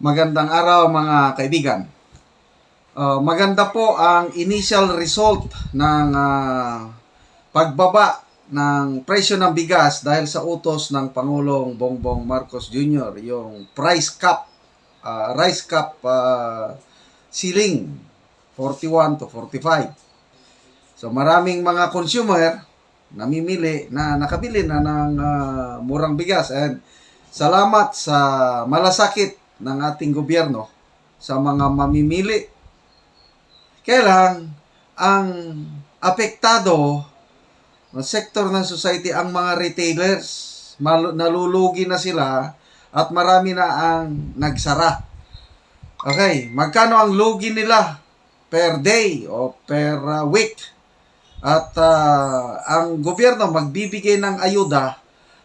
Magandang araw mga kaibigan. Maganda po ang initial result ng pagbaba ng presyo ng bigas dahil sa utos ng Pangulong Bongbong Marcos Jr. Yung rice cap ceiling 41 to 45. So maraming mga consumer namimili na nakabili na ng murang bigas, and salamat sa malasakit ng ating gobyerno sa mga mamimili. Kaya lang, ang apektado ng sektor ng society, ang mga retailers, nalulugi na sila at marami na ang nagsara. Okay, magkano ang lugi nila per day o per week? At ang gobyerno magbibigay ng ayuda,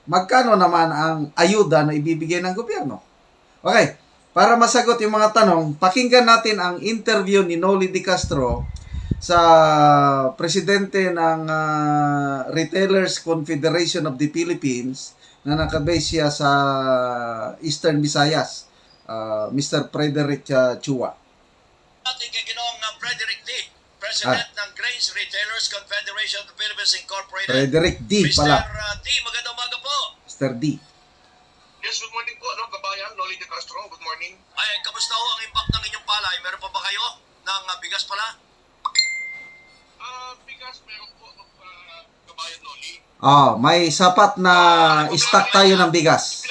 magkano naman ang ayuda na ibibigay ng gobyerno? Okay, para masagot yung mga tanong, pakinggan natin ang interview ni Noli De Castro sa presidente ng Retailers Confederation of the Philippines na nakabase siya sa Eastern Visayas, Mr. Frederick Chua. Ating kaginoong Frederick D., President ng Grains Retailers Confederation of the Philippines Incorporated. Frederick D. pala. Mr. D., magandang umaga po. Mr. D. Yes, good morning po, kabayan, Noli De Castro, good morning. Ay, kamusta ho ang impact ng inyong palay? Meron pa ba kayo ng bigas pala? Bigas, meron po, kabayan Noli. May sapat na stock tayo ng bigas.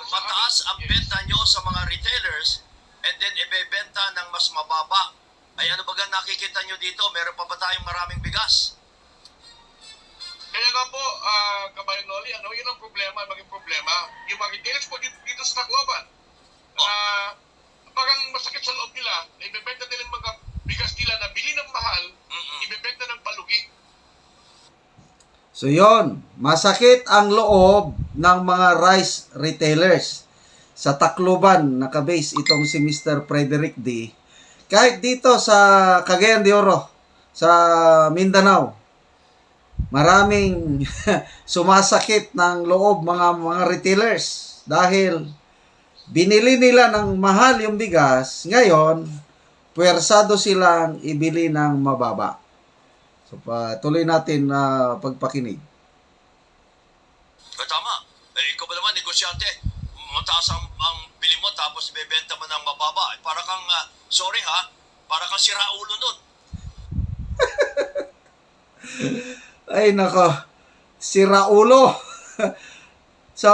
Mataas ang benta nyo sa mga retailers and then ibebenta ng mas mababa. Ay, ano ba nakikita nyo dito? Meron pa ba tayong maraming bigas? Kaya nga po, kabayan Noli, yun ang problema, maging problema. Yung mga retailers po dito sa Tacloban, parang masakit sa loob nila, na ibebenta nila yung mga bigas nila na bili ng mahal, ibebenta ng palugi. So yon, masakit ang loob ng mga rice retailers. Sa Tacloban, nakabase itong si Mr. Frederick D. Kahit dito sa Cagayan de Oro, sa Mindanao, maraming sumasakit ng loob mga retailers dahil binili nila ng mahal yung bigas, ngayon puwersado silang ibili ng mababa. So patuloy natin pagpakinig. Tama. Ikaw ba naman, negosyante? Mataas ang bili mo tapos ibebenta mo ng mababa. Para kang, sorry ha, para kang siraulo nun. Ay nako, siraulo. So,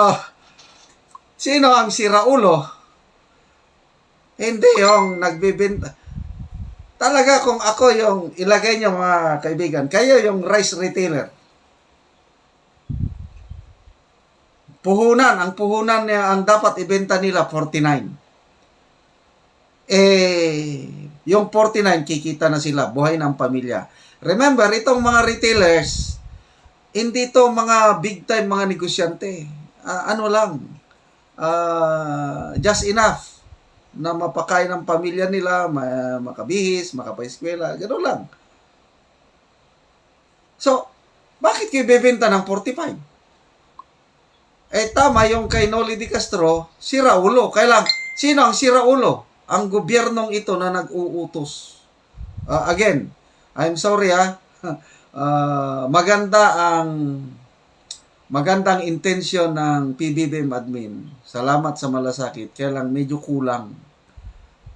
sino ang siraulo? Hindi yung nagbibenta. Talaga kung ako yung ilagay niyo mga kaibigan, kayo yung rice retailer. Ang puhunan niya, ang dapat ibenta nila 49. Yung 49 kikita na sila, buhay ng pamilya. Remember, itong mga retailers, hindi to mga big time mga negosyante. Just enough na mapakain ng pamilya nila, makabihis, makapaeskwela, gano'n lang. So, bakit kayo bebenta ng 45? Tama yung kay Noli De Castro, siraulo. Kailang, sino ang siraulo? Ang gobyernong ito na nag-uutos. Again, I'm sorry magandang intensyon ng PBBM admin. Salamat sa malasakit. Kaya lang medyo kulang.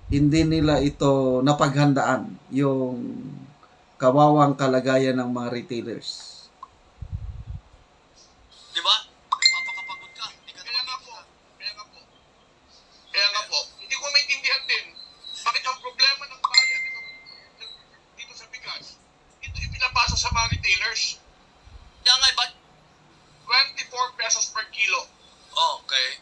Hindi nila ito napaghandaan yung kawawang kalagayan ng mga retailers. Di ba? Papakapagod ka. Kaya nga po, hindi ko maintindihan din bakit ang problema ng bayan dito sa bigas, ito ipinapasa sa mga retailers. Kaya nga, ba? 24 pesos per kilo. Okay.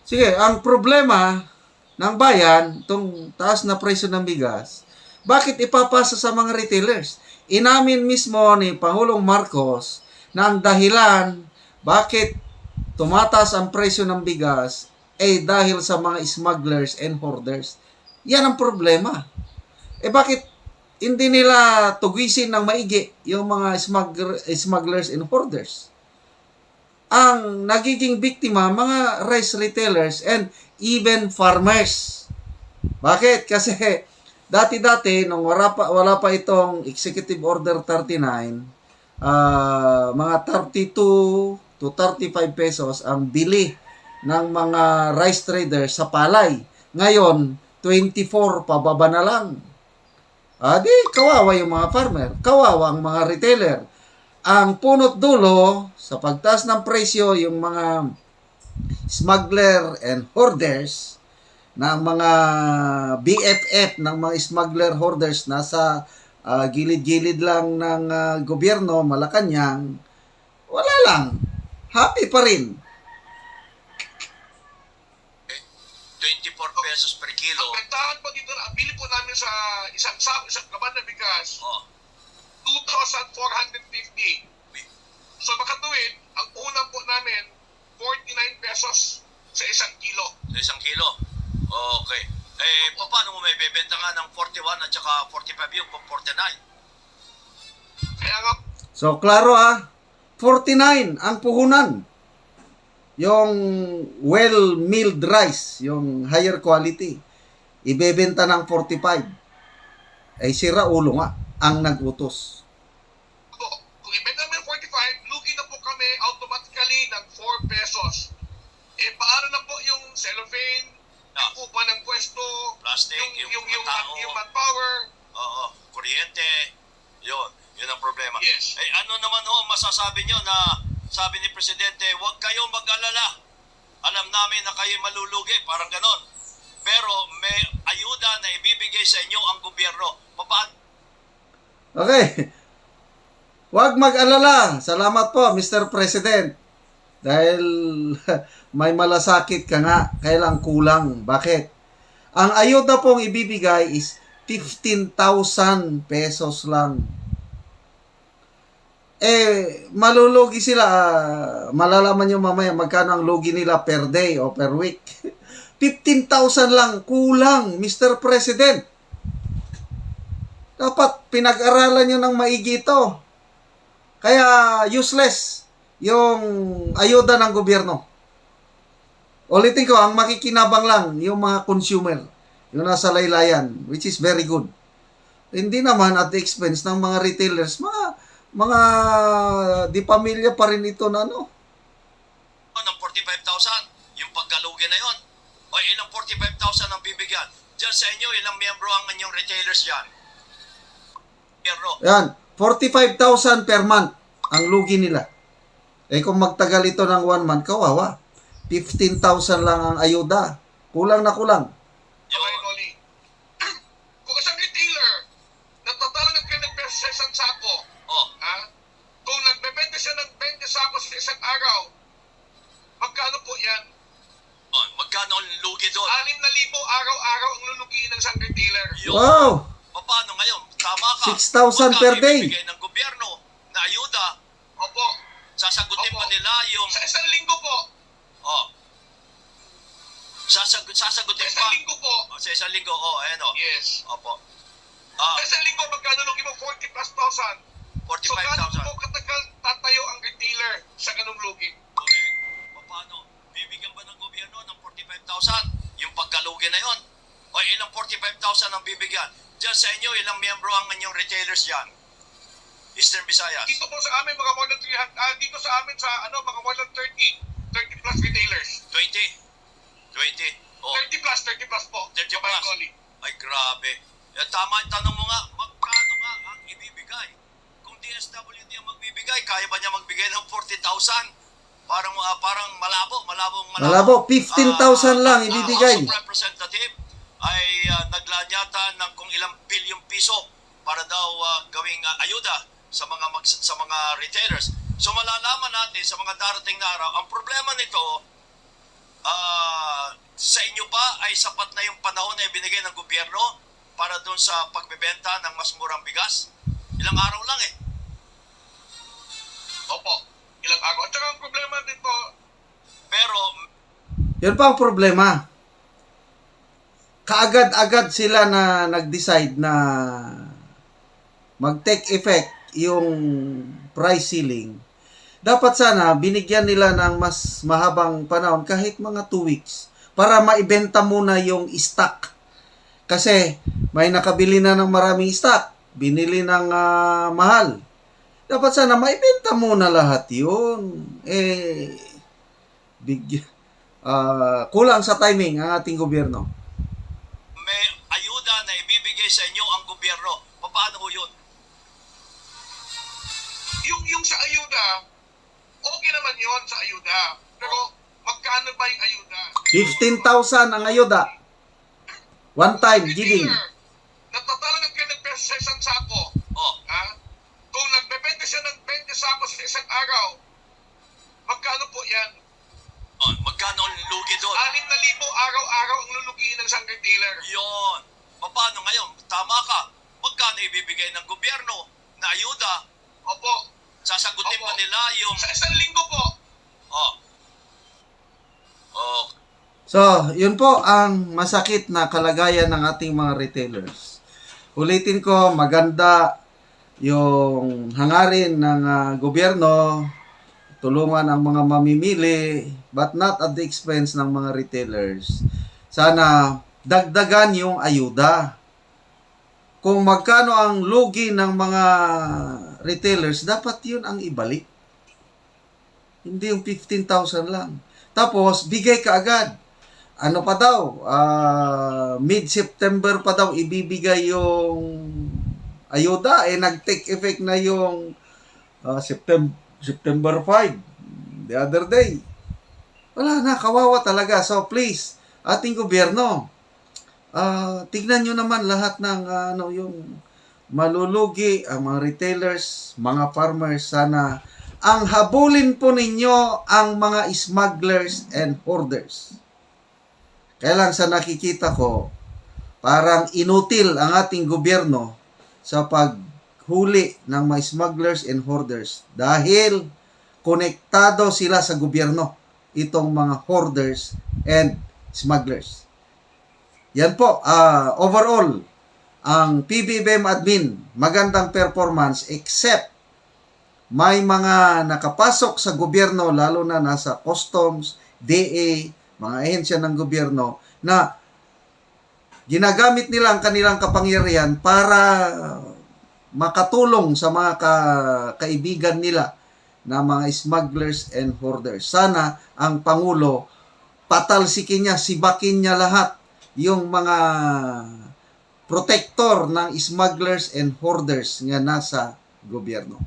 Sige, ang problema ng bayan, itong taas na presyo ng bigas, bakit ipapasa sa mga retailers? Inamin mismo ni Pangulong Marcos na ang dahilan bakit tumataas ang presyo ng bigas dahil sa mga smugglers and hoarders. Yan ang problema. Bakit hindi nila tugisin ng maigi yung mga smugglers and hoarders? Ang nagiging biktima, mga rice retailers and even farmers. Bakit? Kasi dati-dati, nung wala pa itong Executive Order 39, mga 32 to 35 pesos ang bili ng mga rice traders sa palay. Ngayon, 24 pababa na lang. Di, kawawa yung mga farmer. Kawawa ang mga retailer. Ang punot dulo, sa pagtaas ng presyo, yung mga smuggler and hoarders, na mga BFF ng mga smuggler hoarders nasa gilid-gilid lang ng gobyerno, Malacanang, wala lang. Happy pa rin. 24 pesos per kilo. Ang bentahan po dito, ang bili po namin sa isang kaban na bigas, Oh, 2,450. So makatuwid, ang puhunan po namin, 49 pesos sa isang kilo. sa isang kilo. Okay. Paano mo may bebenta nga ng 41 at saka 45 yung 49? Kaya nga, So, klaro 49 ang puhunan. Yung well-milled rice, yung higher quality, ibebenta ng 45. Si Raulo nga ang nagutos. kung ibenta namin 45, lugi na po kami automatically ng 4 pesos. Paano na po yung cellophane, yung upa ng pwesto, Plastic, yung tao. yung manpower. Oo, kuryente. Yun ang problema. Yes. Ano naman masasabi nyo na sabi ni Presidente, huwag kayong mag-alala. Alam namin na kayo malulugi, parang ganon. Pero may ayuda na ibibigay sa inyo ang gobyerno. Papaano? Okay. Huwag mag-alala. Salamat po, Mr. President. Dahil may malasakit ka nga, kailang kulang. Bakit? Ang ayuda pong ibibigay is 15,000 pesos lang. Malulugi sila. Malalaman nyo mamaya magkano ang lugi nila per day o per week. 15,000 lang. Kulang, Mr. President. Dapat pinag-aralan nyo ng maigi ito. Kaya useless yung ayuda ng gobyerno. Ulitin ko, ang makikinabang lang yung mga consumer. Yung nasa laylayan, which is very good. Hindi naman at the expense ng mga retailers, mga di pamilya pa rin ito na ng 45,000, yung pagkalugi na yon. O ilang 45,000 ang bibigyan? Diyan sa inyo, ilang miyembro ang inyong retailers dyan? Gobyerno. Yan, 45,000 per month ang lugi nila. Kung magtagal ito ng 1 month, kawawa. 15,000 lang ang ayuda. Kulang na kulang. Okay, Noli. Kung isang retailer, natatalo ng 10 pesos sa isang sako, kung nagbebenta siya ng 20 sako sa isang araw, magkano po yan? Magkano ang lugi doon? 6,000 araw-araw ang lulugiin ng isang retailer. Wow! Paano ngayon? Tama ka. 6,000 per day. Magkano ibibigay ng gobyerno na ayuda? Opo. Sasagutin Opo. ba nila yung... Sa isang linggo po. Sasagutin Sa pa? isang linggo po. Sa isang linggo, ayan Yes. Opo. Sa isang linggo, magkano lugi mo? 40 plus thousand. So, gaano 45,000. po katagal tatayo ang retailer sa ganung lugi? Correct. Paano? Bibigyan ba ng gobyerno ng 45,000? Yung pagkalugi na yon? O ilang 45,000 ang bibigyan? Diyan sa inyo, ilang miyembro ang inyong retailers dyan? Eastern Visayas? Dito po sa amin, mga more than 300, dito sa amin, mga more than 30 plus retailers. 20? 20? Oh, 30 plus po. 30 Sa plus. Bangoli. Ay, grabe. Tama yung tanong mo nga, magkano nga ang ibibigay? Kung DSWD ang magbibigay, kaya ba niya magbigay ng 40,000? Parang Malabo, 15,000 lang ibibigay. House of Representative ay naglaan yata ng kung ilang bilyong piso para daw gawing ayuda sa mga retailers. So malalaman natin sa mga darating na araw, ang problema nito sa inyo ba ay sapat na yung panahon na ibinigay ng gobyerno para doon sa pagbebenta ng mas murang bigas? Ilang araw lang Opo. Ilang araw. At saka ang problema din po, Pero Yun pa ang problema. Kaagad-agad sila na nag-decide na mag-take effect yung price ceiling. Dapat sana binigyan nila ng mas mahabang panahon kahit mga 2 weeks para maibenta muna yung stock. Kasi may nakabili na ng maraming stock, binili ng mahal. Dapat sana maibenta muna lahat yun. Kulang sa timing ang ating gobyerno. May ayuda na ibibigay sa inyo ang gobyerno. Paano ho yun? Yung sa ayuda, okay naman yon sa ayuda. Pero magkano ba yung ayuda? 15,000 ang ayuda. One time giving. Natatalo ng 20 pesos sa isang sako. Oh, Ha? Kung nagbebenta siya ng 20 sako sa isang araw, magkano po yan? oh magkano ang lugi doon? 6,000 araw-araw ang lulugiin ng isang retailer. Yon. Paano ngayon? Tama ka. Magkano ibibigay ng gobyerno na ayuda? Opo. Sasagutin Opo. pa nila yung... Sa isang linggo po. Oh. Oh. So, yun po ang masakit na kalagayan ng ating mga retailers. Ulitin ko, maganda yung hangarin ng gobyerno, tulungan ang mga mamimili, but not at the expense ng mga retailers. Sana dagdagan yung ayuda. Kung magkano ang lugi ng mga retailers, dapat yun ang ibalik. Hindi yung 15,000 lang. Tapos, bigay ka agad. Ano pa daw? Mid-September pa daw ibibigay yung ayuda. Nag-take effect na yung September 5. The other day. Wala na, kawawa talaga. So, please, ating gobyerno, tignan nyo naman lahat ng yung malulugi, ang mga retailers, mga farmers. Sana ang habulin po ninyo ang mga smugglers and hoarders. Kaya lang sa nakikita ko, parang inutil ang ating gobyerno sa paghuli ng mga smugglers and hoarders dahil konektado sila sa gobyerno, itong mga hoarders and smugglers. Yan po, overall, ang PBBM admin, magandang performance except may mga nakapasok sa gobyerno, lalo na nasa customs, DA, mga ahensya ng gobyerno, na ginagamit nila ang kanilang kapangyarihan para makatulong sa mga kaibigan nila na mga smugglers and hoarders. Sana ang Pangulo patalsikin niya, sibakin niya lahat yung mga protector ng smugglers and hoarders nga nasa gobyerno.